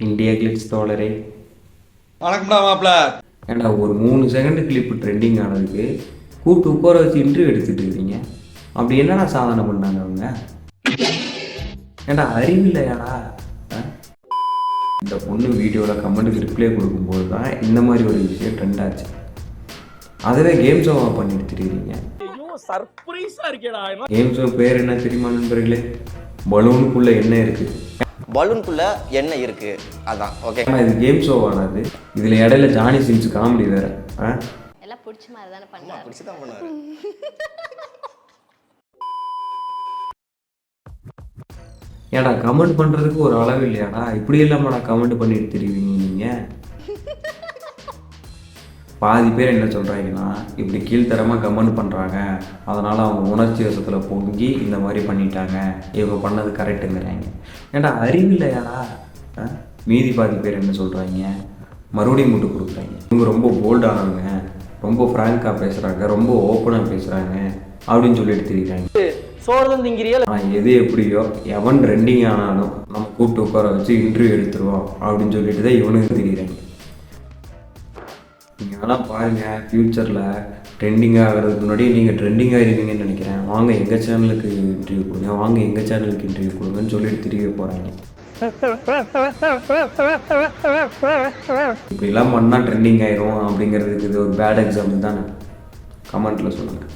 India clips தோழரே. வணக்கம்டா மாப்ள. ஏண்டா ஒரு 3 செகண்ட் கிளிப்பு ட்ரெண்டிங் ஆனதுக்கு கூப்பிட்டு உட்கார வச்சு இன்டர்வியூ எடுத்துகிட்டு இருக்கீங்க. அப்படி என்னடா சாதனை பண்ணாங்க அவங்க? ஏண்டா அறிவில்லையாடா? இந்த பொண்ணு வீடியோவில் கமெண்ட்டுக்கு ரிப்ளை கொடுக்கும்போது தான் இந்த மாதிரி ஒரு விஷயம் ட்ரெண்ட் ஆச்சு. அதுவே கேம் ஷோவாக பண்ணிட்டு தெரியுறீங்க. கேம் ஷோ பேர் என்ன தெரியுமா நண்பர்களே? பலூனுக்குள்ளே என்ன இருக்குது? பலூனுக்குள்ள என்ன இருக்கு அதான். ஓகே, இது கேம் ஷோவானது. இதில் இடையில ஜானி சின்ஸ் காமெடி வேற. எல்லாம் பிடிச்ச மாதிரி தானே பண்ணாரு. பிடிச்சி தான் பண்ணாரு. ஏடா கமெண்ட் பண்ணுறதுக்கு ஒரு அளவு இல்லையாடா? இப்படி இல்லாமடா கமெண்ட் பண்ணிட்டு தெரியுவீங்க நீங்கள். பாதி பேர் என்ன சொல்கிறாங்கன்னா, இப்படி கீழ்த்தரமாக கமெண்ட் பண்ணுறாங்க, அதனால் அவங்க உணர்ச்சி வசத்தில் பொங்கி இந்த மாதிரி பண்ணிட்டாங்க, இவங்க பண்ணது கரெக்டுங்கிறாங்க. ஏன்டா அறிவில்லையாடா? மீதி பாதி பேர் என்ன சொல்கிறாங்க, மறுபடியும் முட்டு கொடுக்குறாங்க. இவங்க ரொம்ப போல்டானவங்க, ரொம்ப ஃப்ராங்காக பேசுகிறாங்க, ரொம்ப ஓப்பனாக பேசுகிறாங்க அப்படின்னு சொல்லிட்டு தெரியுறாங்க. எது எப்படியோ எவன் ட்ரெண்டிங் ஆனாலும் நம்ம கூப்பிட்டு உட்கார வச்சு இன்டர்வியூ எடுத்துருவோம் அப்படின்னு சொல்லிட்டு தான் இவனுக்கு தெரியுறாங்க. நீங்கள் வேணால் பாருங்கள், ஃப்யூச்சரில் ட்ரெண்டிங் ஆகிறதுக்கு முன்னாடி நீங்கள் ட்ரெண்டிங் ஆகிருவீங்கன்னு நினைக்கிறேன். வாங்க எங்கள் சேனலுக்கு இன்டர்வியூ கொடுங்க, வாங்க எங்கள் சேனலுக்கு இன்டர்வியூ கொடுங்கன்னு சொல்லிட்டு தெரிய போகிறாங்க. இப்படிலாம் பண்ணால் ட்ரெண்டிங் ஆயிரும் அப்படிங்கிறதுக்கு இது ஒரு பேட் எக்ஸாம்பிள் தானே? கமெண்ட்டில் சொல்லுங்கள்.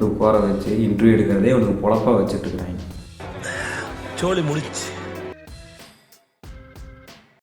உட்கார வச்சு இன்டர்வியூ எடுக்கிறதே உனக்கு பொழப்பாக வச்சுட்டு இருக்கிறாங்க. சோலி முடிச்சு.